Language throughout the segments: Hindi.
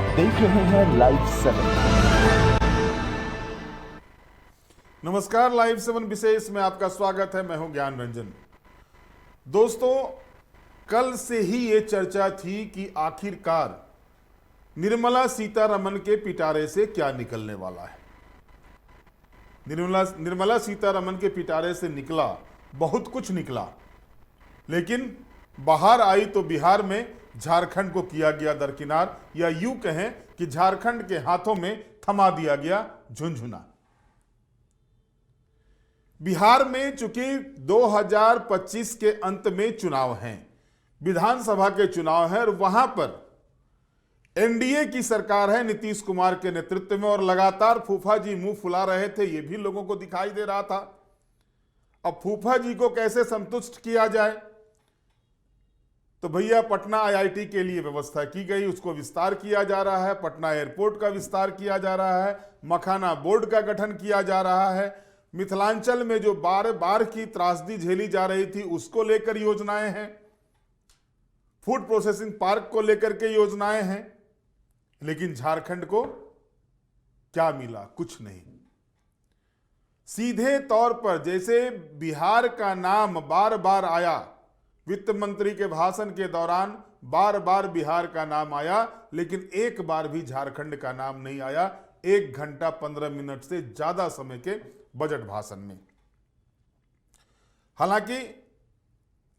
आप देख रहे हैं लाइव 7। नमस्कार, लाइव 7 विशेष में आपका स्वागत है। मैं हूं ज्ञान रंजन। दोस्तों, कल से ही ये चर्चा थी कि आखिरकार निर्मला सीतारमण के पिटारे से क्या निकलने वाला है। निर्मला सीतारमण के पिटारे से निकला बहुत कुछ निकला, लेकिन बाहर आई तो बिहार में झारखंड को किया गया दरकिनार, या यूं कहें कि झारखंड के हाथों में थमा दिया गया झुनझुना। बिहार में चूंकि 2025 के अंत में चुनाव हैं, विधानसभा के चुनाव हैं, और वहां पर एनडीए की सरकार है नीतीश कुमार के नेतृत्व में, और लगातार फूफा जी मुंह फुला रहे थे, यह भी लोगों को दिखाई दे रहा था। अब फूफा जी को कैसे संतुष्ट किया जाए, तो भैया पटना आईआईटी के लिए व्यवस्था की गई, उसको विस्तार किया जा रहा है, पटना एयरपोर्ट का विस्तार किया जा रहा है, मखाना बोर्ड का गठन किया जा रहा है, मिथिलांचल में जो बार बार की त्रासदी झेली जा रही थी उसको लेकर योजनाएं हैं, फूड प्रोसेसिंग पार्क को लेकर के योजनाएं हैं। लेकिन झारखंड को क्या मिला? कुछ नहीं। सीधे तौर पर जैसे बिहार का नाम बार बार आया, वित्त मंत्री के भाषण के दौरान बार बार बिहार का नाम आया, लेकिन एक बार भी झारखंड का नाम नहीं आया 1 घंटा 15 मिनट से ज्यादा समय के बजट भाषण में। हालांकि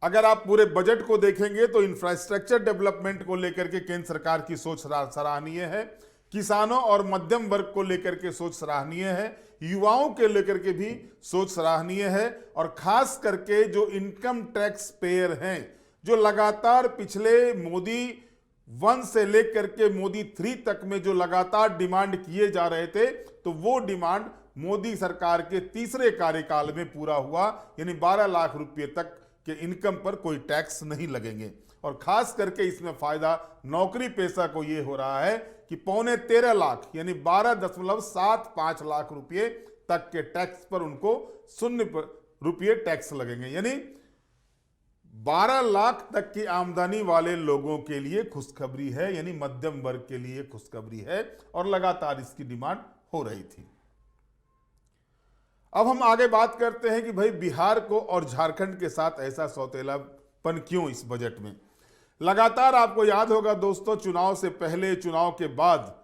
अगर आप पूरे बजट को देखेंगे तो इंफ्रास्ट्रक्चर डेवलपमेंट को लेकर के केंद्र सरकार की सोच सराहनीय है, किसानों और मध्यम वर्ग को लेकर के सोच सराहनीय है, युवाओं के लेकर के भी सोच सराहनीय है, और खास करके जो इनकम टैक्स पेयर हैं, जो लगातार पिछले मोदी 1 से लेकर के मोदी 3 तक में जो लगातार डिमांड किए जा रहे थे, तो वो डिमांड मोदी सरकार के तीसरे कार्यकाल में पूरा हुआ। यानी 12 लाख रुपए तक के इनकम पर कोई टैक्स नहीं लगेंगे, और खास करके इसमें फायदा नौकरी पेशा को ये हो रहा है कि 13.25 लाख यानी 12.75 लाख रुपए तक के टैक्स पर उनको 0 रुपये टैक्स लगेंगे। यानी 12 लाख तक की आमदनी वाले लोगों के लिए खुशखबरी है, यानी मध्यम वर्ग के लिए खुशखबरी है, और लगातार इसकी डिमांड हो रही थी। अब हम आगे बात करते हैं कि भाई बिहार को और झारखंड के साथ ऐसा सौतेलापन क्यों इस बजट में। लगातार आपको याद होगा दोस्तों, चुनाव से पहले, चुनाव के बाद,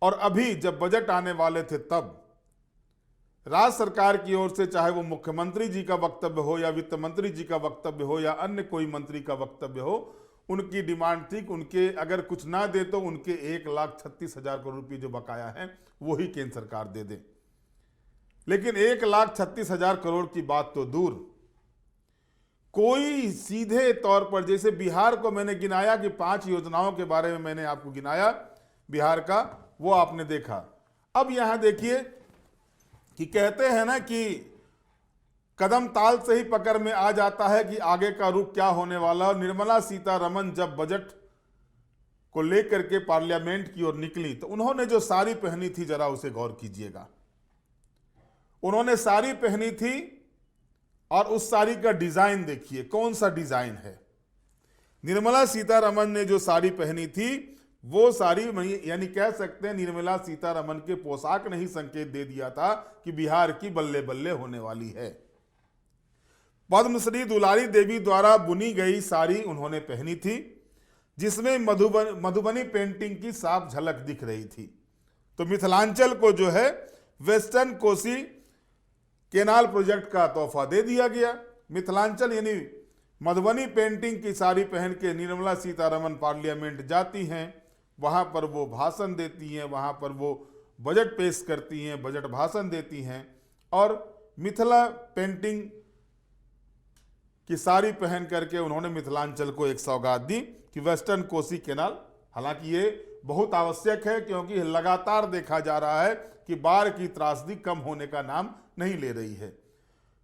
और अभी जब बजट आने वाले थे तब राज्य सरकार की ओर से, चाहे वो मुख्यमंत्री जी का वक्तव्य हो या वित्त मंत्री जी का वक्तव्य हो या अन्य कोई मंत्री का वक्तव्य हो, उनकी डिमांड थी कि उनके अगर कुछ ना दे तो उनके 1,36,000 करोड़ रुपये जो बकाया है वही केंद्र सरकार दे दे। लेकिन 1,36,000 करोड़ की बात तो दूर, कोई सीधे तौर पर, जैसे बिहार को मैंने गिनाया कि 5 योजनाओं के बारे में मैंने आपको गिनाया बिहार का, वो आपने देखा। अब यहां देखिए कि कहते हैं ना कि कदम ताल से ही पकड़ में आ जाता है कि आगे का रुख क्या होने वाला। और निर्मला सीतारमण जब बजट को लेकर के पार्लियामेंट की ओर निकली तो उन्होंने जो साड़ी पहनी थी, जरा उसे गौर कीजिएगा। उन्होंने साड़ी पहनी थी और उस साड़ी का डिजाइन देखिए, कौन सा डिजाइन है। निर्मला सीतारमण ने जो साड़ी पहनी थी वो साड़ी, यानी कह सकते हैं निर्मला सीतारमण के पोशाक ने ही संकेत दे दिया था कि बिहार की बल्ले बल्ले होने वाली है। पद्मश्री दुलारी देवी द्वारा बुनी गई साड़ी उन्होंने पहनी थी, जिसमें मधुबनी पेंटिंग की साफ झलक दिख रही थी। तो मिथिलांचल को जो है वेस्टर्न कोसी केनाल प्रोजेक्ट का तोहफा दे दिया गया। मिथिलांचल यानी मधुबनी पेंटिंग की साड़ी पहन के निर्मला सीतारमण पार्लियामेंट जाती हैं, वहां पर वो भाषण देती हैं, वहां पर वो बजट पेश करती हैं, बजट भाषण देती हैं, और मिथिला पेंटिंग की साड़ी पहन करके उन्होंने मिथिलांचल को एक सौगात दी कि वेस्टर्न कोसी केनाल। हालांकि ये बहुत आवश्यक है, क्योंकि लगातार देखा जा रहा है कि बाढ़ की त्रासदी कम होने का नाम नहीं ले रही है।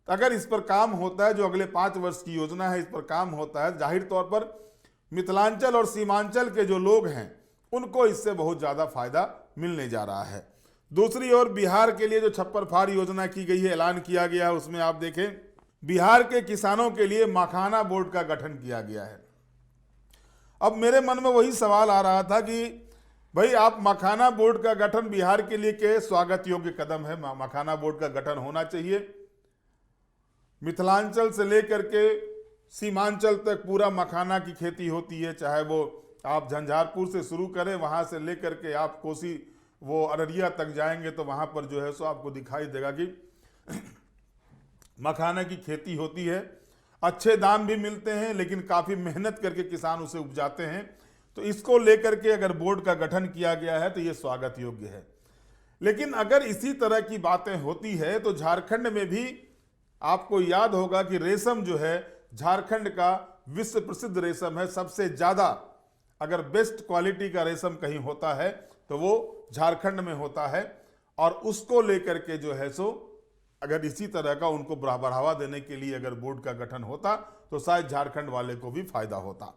अगर इस पर काम होता है, जो अगले 5 वर्ष की योजना है, इस पर काम होता है, जाहिर तौर पर मिथिलांचल और सीमांचल के जो लोग हैं उनको इससे बहुत ज़्यादा फायदा मिलने जा रहा है। दूसरी ओर बिहार के लिए जो छप्पर फाड़ योजना की गई है, ऐलान किया गया है, उसमें आप देखें बिहार के किसानों के लिए मखाना बोर्ड का गठन किया गया है। अब मेरे मन में वही सवाल आ रहा था कि भाई आप मखाना बोर्ड का गठन बिहार के लिए के स्वागत योग्य कदम है। मखाना बोर्ड का गठन होना चाहिए। मिथिलांचल से लेकर के सीमांचल तक पूरा मखाना की खेती होती है, चाहे वो आप झंझारपुर से शुरू करें, वहां से लेकर के आप कोसी वो अररिया तक जाएंगे तो वहां पर जो है सो आपको दिखाई देगा कि मखाना की खेती होती है। अच्छे दाम भी मिलते हैं, लेकिन काफ़ी मेहनत करके किसान उसे उपजाते हैं। तो इसको लेकर के अगर बोर्ड का गठन किया गया है तो ये स्वागत योग्य है। लेकिन अगर इसी तरह की बातें होती है तो झारखंड में भी आपको याद होगा कि रेशम जो है झारखंड का विश्व प्रसिद्ध रेशम है। सबसे ज़्यादा अगर बेस्ट क्वालिटी का रेशम कहीं होता है तो वो झारखंड में होता है। और उसको लेकर के जो है सो अगर इसी तरह का उनको बढ़ावा देने के लिए अगर बोर्ड का गठन होता तो शायद झारखंड वाले को भी फायदा होता।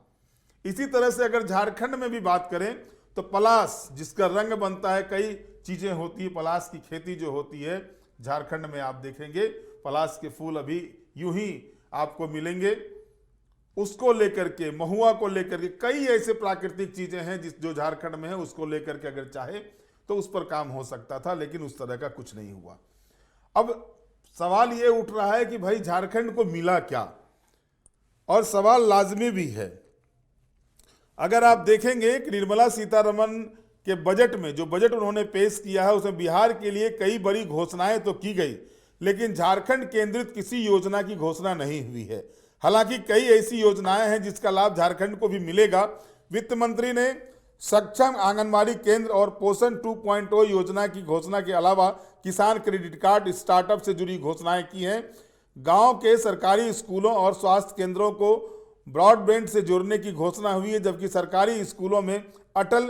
इसी तरह से अगर झारखंड में भी बात करें तो पलास, जिसका रंग बनता है, कई चीजें होती है। पलास की खेती जो होती है झारखंड में आप देखेंगे, पलास के फूल अभी यूं ही आपको मिलेंगे। उसको लेकर के, महुआ को लेकर के कई ऐसे प्राकृतिक चीजें हैं जो झारखंड में है। उसको लेकर के अगर चाहे तो उस पर काम हो सकता था, लेकिन उस तरह का कुछ नहीं हुआ। अब सवाल ये उठ रहा है कि भाई झारखंड को मिला क्या, और सवाल लाजमी भी है। अगर आप देखेंगे कि निर्मला सीतारमण के बजट में, जो बजट उन्होंने पेश किया है, उसमें बिहार के लिए कई बड़ी घोषणाएं तो की गई, लेकिन झारखंड केंद्रित किसी योजना की घोषणा नहीं हुई है। हालांकि कई ऐसी योजनाएं हैं जिसका लाभ झारखंड को भी मिलेगा। वित्त मंत्री ने सक्षम आंगनबाड़ी केंद्र और पोषण 2.0 योजना की घोषणा के अलावा किसान क्रेडिट कार्ड, स्टार्टअप से जुड़ी घोषणाएं की हैं। गांव के सरकारी स्कूलों और स्वास्थ्य केंद्रों को ब्रॉडबैंड से जोड़ने की घोषणा हुई है, जबकि सरकारी स्कूलों में अटल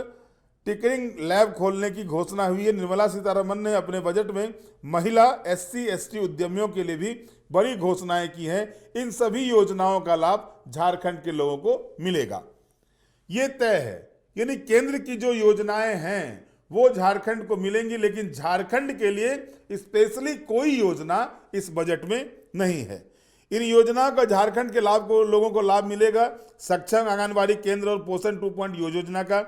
टिकरिंग लैब खोलने की घोषणा हुई है। निर्मला सीतारमण ने अपने बजट में महिला, SC/ST उद्यमियों के लिए भी बड़ी घोषणाएं की हैं। इन सभी योजनाओं का लाभ झारखंड के लोगों को मिलेगा, ये तय है। यानी केंद्र की जो योजनाएं हैं वो झारखंड को मिलेंगी, लेकिन झारखंड के लिए स्पेशली कोई योजना इस बजट में नहीं है। इन योजनाओं का झारखंड के लोगों को लाभ मिलेगा। सक्षम आंगनबाड़ी केंद्र और पोषण 2.0 योजना का,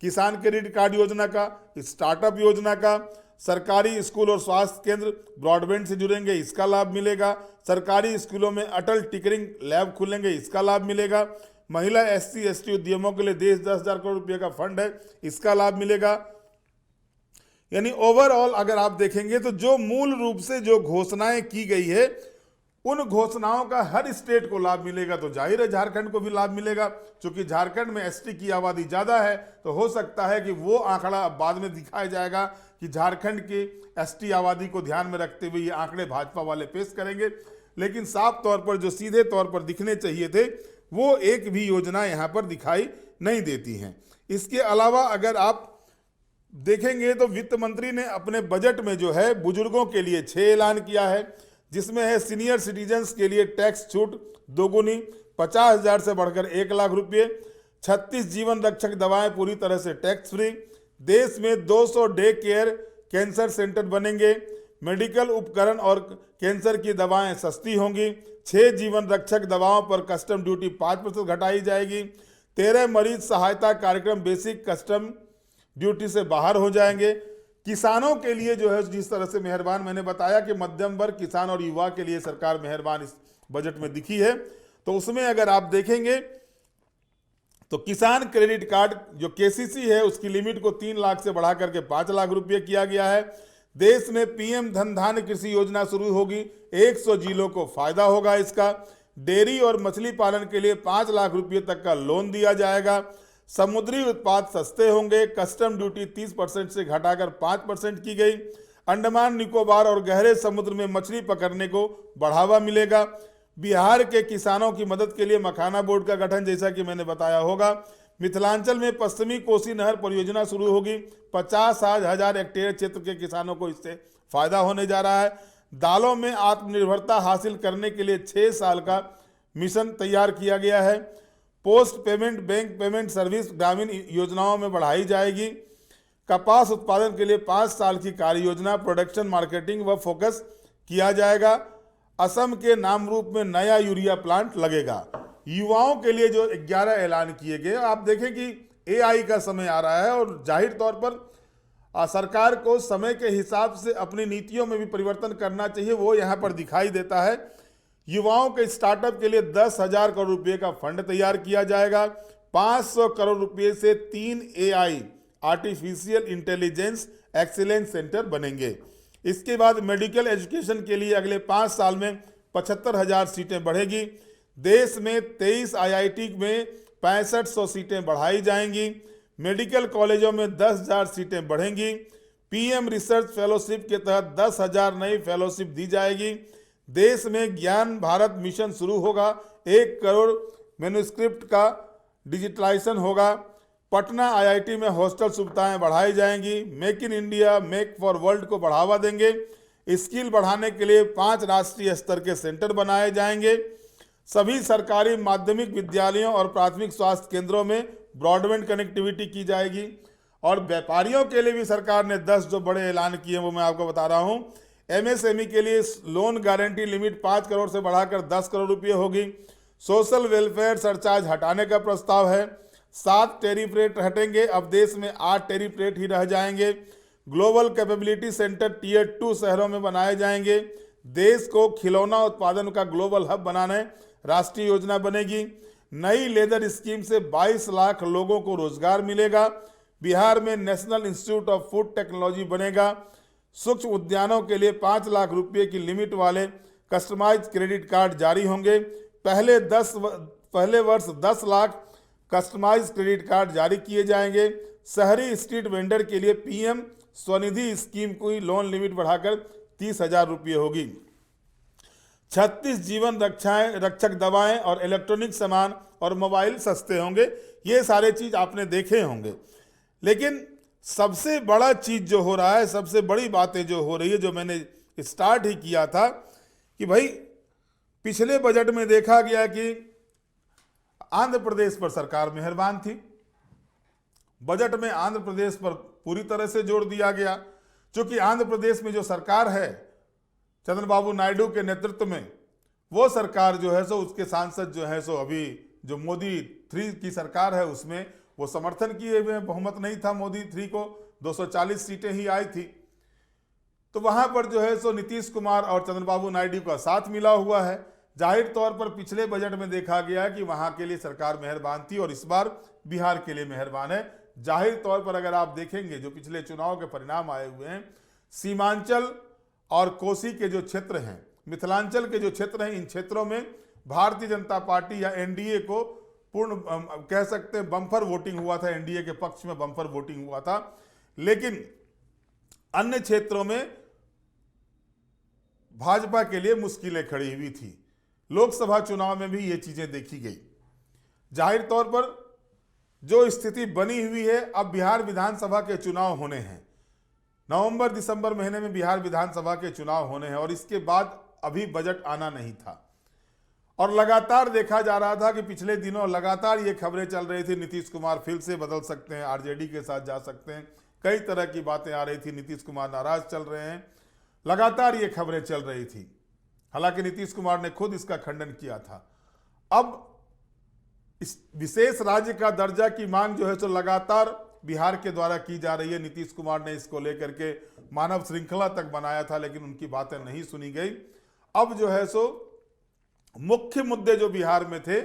किसान क्रेडिट कार्ड योजना का, स्टार्टअप योजना का, सरकारी स्कूल और स्वास्थ्य केंद्र ब्रॉडबैंड से जुड़ेंगे, इसका लाभ मिलेगा। सरकारी स्कूलों में अटल टिकरिंग लैब खुलेंगे, इसका लाभ मिलेगा। महिला, SC/ST उद्यमों के लिए देश 10,000 करोड़ रुपए का फंड है, इसका लाभ मिलेगा। यानी ओवरऑल अगर आप देखेंगे तो जो मूल रूप से जो घोषणाएं की गई है, उन घोषणाओं का हर स्टेट को लाभ मिलेगा। तो जाहिर है झारखंड को भी लाभ मिलेगा। क्योंकि झारखंड में ST की आबादी ज़्यादा है, तो हो सकता है कि वो आंकड़ा बाद में दिखाया जाएगा कि झारखंड की ST आबादी को ध्यान में रखते हुए ये आंकड़े भाजपा वाले पेश करेंगे। लेकिन साफ तौर पर जो सीधे तौर पर दिखने चाहिए थे, वो एक भी योजना यहाँ पर दिखाई नहीं देती हैं। इसके अलावा अगर आप देखेंगे तो वित्त मंत्री ने अपने बजट में जो है बुजुर्गों के लिए 6 ऐलान किया है, जिसमें है सीनियर सिटीजन्स के लिए टैक्स छूट दोगुनी 50,000 से बढ़कर 1 लाख रुपये। 36 जीवन रक्षक दवाएं पूरी तरह से टैक्स फ्री। देश में 200 डे केयर कैंसर सेंटर बनेंगे। मेडिकल उपकरण और कैंसर की दवाएं सस्ती होंगी। 6 जीवन रक्षक दवाओं पर कस्टम ड्यूटी 5% घटाई जाएगी। 13 मरीज सहायता कार्यक्रम बेसिक कस्टम ड्यूटी से बाहर हो जाएंगे। किसानों के लिए जो है जिस तरह से मेहरबान, मैंने बताया कि मध्यम वर्ग, किसान और युवा के लिए सरकार मेहरबान इस बजट में दिखी है। तो उसमें अगर आप देखेंगे तो किसान क्रेडिट कार्ड जो KCC है, उसकी लिमिट को 3 लाख से बढ़ा करके 5 लाख रुपये किया गया है। देश में PM धन धान्य कृषि योजना शुरू होगी, 100 जिलों को फायदा होगा इसका। डेयरी और मछली पालन के लिए 5 लाख रुपये तक का लोन दिया जाएगा। समुद्री उत्पाद सस्ते होंगे। कस्टम ड्यूटी 30% से घटाकर 5% की गई। अंडमान निकोबार और गहरे समुद्र में मछली पकड़ने को बढ़ावा मिलेगा। बिहार के किसानों की मदद के लिए मखाना बोर्ड का गठन, जैसा कि मैंने बताया, होगा। मिथिलांचल में पश्चिमी कोसी नहर परियोजना शुरू होगी। 50,000 हेक्टेयर क्षेत्र के किसानों को इससे फायदा होने जा रहा है। दालों में आत्मनिर्भरता हासिल करने के लिए 6 साल का मिशन तैयार किया गया है। Post payment bank payment service ग्रामीण योजनाओं में बढ़ाई जाएगी। कपास उत्पादन के लिए 5 साल की कार्य योजना, प्रोडक्शन, मार्केटिंग व फोकस किया जाएगा। असम के नामरूप में नया यूरिया प्लांट लगेगा। युवाओं के लिए जो 11 ऐलान किए गए, आप देखें कि एआई का समय आ रहा है और जाहिर तौर पर सरकार को समय के हिसाब से अपनी नीतियों में भी परिवर्तन करना चाहिए। वो यहाँ पर दिखाई देता है। युवाओं के स्टार्टअप के लिए 10,000 करोड़ रुपए का फंड तैयार किया जाएगा। 500 करोड़ रुपए से 3 AI artificial intelligence excellence centre बनेंगे। इसके बाद मेडिकल एजुकेशन के लिए अगले 5 साल में 75,000 सीटें बढ़ेगी। देश में 23 आईआईटी में 6500 सीटें बढ़ाई जाएंगी। मेडिकल कॉलेजों में 10,000 सीटें बढ़ेंगी। पीएम रिसर्च फेलोशिप के तहत 10,000 नई फेलोशिप दी जाएगी। देश में ज्ञान भारत मिशन शुरू होगा। 1 करोड़ मैन्युस्क्रिप्ट का डिजिटलाइजेशन होगा। पटना आईआईटी में हॉस्टल सुविधाएं बढ़ाई जाएंगी। Make in India, make for world को बढ़ावा देंगे। स्किल बढ़ाने के लिए 5 राष्ट्रीय स्तर के सेंटर बनाए जाएंगे। सभी सरकारी माध्यमिक विद्यालयों और प्राथमिक स्वास्थ्य केंद्रों में ब्रॉडबैंड कनेक्टिविटी की जाएगी। और व्यापारियों के लिए भी सरकार ने 10 जो बड़े ऐलान किए वो मैं आपको बता रहा हूं। एमएसएमई के लिए लोन गारंटी लिमिट 5 करोड़ से बढ़ाकर 10 करोड़ रुपये होगी। सोशल वेलफेयर सरचार्ज हटाने का प्रस्ताव है। 7 टैरिफ रेट हटेंगे। अब देश में 8 टैरिफ रेट ही रह जाएंगे। ग्लोबल कैपेबिलिटी सेंटर टियर 2 शहरों में बनाए जाएंगे। देश को खिलौना उत्पादन का ग्लोबल हब बनाने राष्ट्रीय योजना बनेगी। नई लेदर स्कीम से 22 लाख लोगों को रोजगार मिलेगा। बिहार में national institute of food technology बनेगा। सूक्ष्म उद्यानों के लिए 5 लाख रुपए की लिमिट वाले कस्टमाइज क्रेडिट कार्ड जारी होंगे। पहले वर्ष 10 लाख कस्टमाइज क्रेडिट कार्ड जारी किए जाएंगे। शहरी स्ट्रीट वेंडर के लिए पीएम स्वनिधि स्कीम की लोन लिमिट बढ़ाकर 30,000 रुपये होगी। 36 जीवन रक्षक दवाएं और इलेक्ट्रॉनिक सामान और मोबाइल सस्ते होंगे। ये सारे चीज आपने देखे होंगे। लेकिन सबसे बड़ा चीज जो हो रहा है, सबसे बड़ी बातें जो हो रही है, जो मैंने स्टार्ट ही किया था कि भाई पिछले बजट में देखा गया कि आंध्र प्रदेश पर सरकार मेहरबान थी। बजट में आंध्र प्रदेश पर पूरी तरह से जोर दिया गया। क्योंकि आंध्र प्रदेश में जो सरकार है चंद्रबाबु नायडू के नेतृत्व में, वो सरकार जो है सो उसके सांसद जो है सो अभी जो मोदी 3 की सरकार है उसमें वो समर्थन किए हुए, बहुमत नहीं था मोदी 3 को, 240 सीटें ही आई थी। तो वहां पर जो है सो नीतीश कुमार और चंद्रबाबू नायडू का साथ मिला हुआ है। जाहिर तौर पर पिछले बजट में देखा गया कि वहां के लिए सरकार मेहरबान थी और इस बार बिहार के लिए मेहरबान है। जाहिर तौर पर अगर आप देखेंगे जो पिछले चुनाव के परिणाम आए हुए हैं, सीमांचल और कोसी के जो क्षेत्र हैं, मिथिलांचल के जो क्षेत्र हैं, इन क्षेत्रों में भारतीय जनता पार्टी या एनडीए को पूर्ण कह सकते हैं बम्पर वोटिंग हुआ था। एनडीए के पक्ष में बम्पर वोटिंग हुआ था। लेकिन अन्य क्षेत्रों में भाजपा के लिए मुश्किलें खड़ी हुई थी। लोकसभा चुनाव में भी ये चीजें देखी गई। जाहिर तौर पर जो स्थिति बनी हुई है, अब बिहार विधानसभा के चुनाव होने हैं। नवंबर दिसंबर महीने में बिहार विधानसभा के चुनाव होने हैं और इसके बाद अभी बजट आना नहीं था। और लगातार देखा जा रहा था कि पिछले दिनों लगातार ये खबरें चल रही थी, नीतीश कुमार फिर से बदल सकते हैं, आरजेडी के साथ जा सकते हैं, कई तरह की बातें आ रही थी, नीतीश कुमार नाराज चल रहे हैं, लगातार ये खबरें चल रही थी। हालांकि नीतीश कुमार ने खुद इसका खंडन किया था। अब इस विशेष राज्य का दर्जा की मांग जो है सो लगातार बिहार के द्वारा की जा रही है। नीतीश कुमार ने इसको लेकर के मानव श्रृंखला तक बनाया था, लेकिन उनकी बातें नहीं सुनी गई। अब जो है सो मुख्य मुद्दे जो बिहार में थे,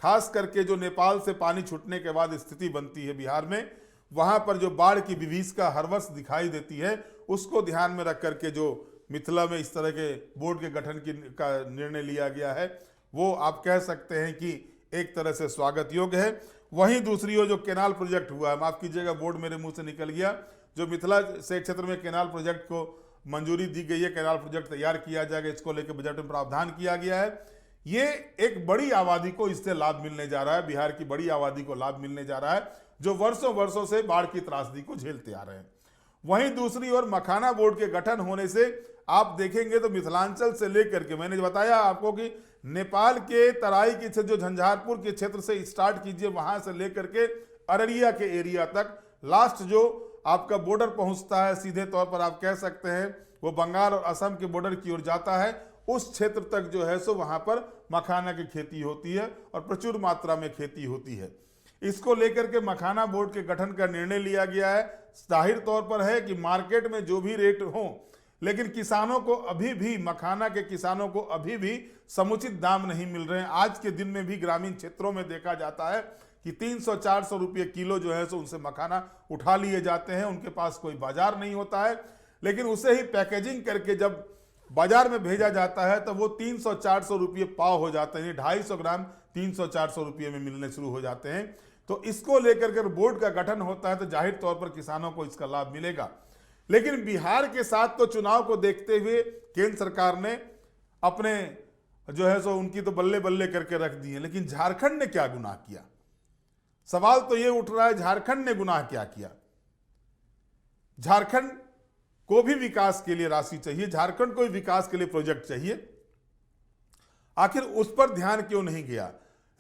खास करके जो नेपाल से पानी छूटने के बाद स्थिति बनती है बिहार में, वहां पर जो बाढ़ की विभीषिका हर वर्ष दिखाई देती है, उसको ध्यान में रख करके जो मिथिला में इस तरह के बोर्ड के गठन का निर्णय लिया गया है, वो आप कह सकते हैं कि एक तरह से स्वागत योग्य है। वहीं दूसरी ओर जो कैनाल प्रोजेक्ट हुआ है, माफ कीजिएगा बोर्ड मेरे मुंह से निकल गया, जो मिथिला से क्षेत्र में कैनाल प्रोजेक्ट को मंजूरी दी गई है, कैनाल प्रोजेक्ट तैयार किया जाएगा, इसको लेकर बजट में प्रावधान किया गया है। ये एक बड़ी आबादी को इससे लाभ मिलने जा रहा है, बिहार की बड़ी आबादी को लाभ मिलने जा रहा है, जो वर्षों वर्षों से बाढ़ की त्रासदी को झेलते आ रहे हैं। वहीं दूसरी ओर मखाना बोर्ड के गठन होने से आप देखेंगे तो मिथिलांचल से लेकर के, मैंने बताया आपको कि नेपाल के तराई की जो झंझारपुर के क्षेत्र से स्टार्ट कीजिए, वहां से लेकर के अररिया के एरिया तक, लास्ट जो आपका बॉर्डर पहुंचता है, सीधे तौर पर आप कह सकते हैं वो बंगाल और असम के बॉर्डर की ओर जाता है, उस क्षेत्र तक जो है सो वहां पर मखाना की खेती होती है और प्रचुर मात्रा में खेती होती है। इसको लेकर के मखाना बोर्ड के गठन का निर्णय लिया गया है। जाहिर तौर पर है कि मार्केट में जो भी रेट हो, लेकिन किसानों को अभी भी, मखाना के किसानों को अभी भी समुचित दाम नहीं मिल रहे हैं। आज के दिन में भी ग्रामीण क्षेत्रों में देखा जाता है कि 300-400 रुपये किलो जो है सो उनसे मखाना उठा लिए जाते हैं। उनके पास कोई बाजार नहीं होता है, लेकिन उसे ही पैकेजिंग करके जब बाजार में भेजा जाता है तो वो 300-400 रुपये पाव हो जाते हैं। 250 ग्राम 300-400 रुपये में मिलने शुरू हो जाते हैं। तो इसको लेकर के बोर्ड का गठन होता है तो जाहिर तौर पर किसानों को इसका लाभ मिलेगा। लेकिन बिहार के साथ तो चुनाव को देखते हुए केंद्र सरकार ने अपने जो है सो उनकी तो बल्ले बल्ले करके रख दी है। लेकिन झारखंड ने क्या गुनाह किया? सवाल तो ये उठ रहा है, झारखंड ने गुनाह क्या किया? झारखंड को भी विकास के लिए राशि चाहिए, झारखंड को भी विकास के लिए प्रोजेक्ट चाहिए, आखिर उस पर ध्यान क्यों नहीं गया?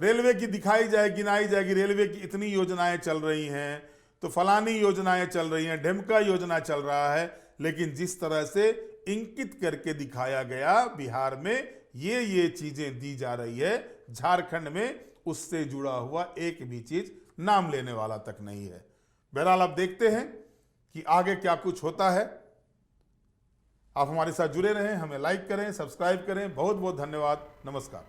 रेलवे की दिखाई जाए, गिनाई जाएगी, रेलवे की इतनी योजनाएं चल रही हैं, तो फलानी योजनाएं चल रही हैं, ढेमका योजना चल रहा है, लेकिन जिस तरह से इंकित करके दिखाया गया बिहार में ये चीजें दी जा रही है, झारखंड में उससे जुड़ा हुआ एक भी चीज नाम लेने वाला तक नहीं है। बहरहाल आप देखते हैं कि आगे क्या कुछ होता है। आप हमारे साथ जुड़े रहें, हमें लाइक करें, सब्सक्राइब करें। बहुत बहुत धन्यवाद। नमस्कार।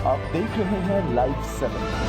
आप देख रहे हैं लाइव 7।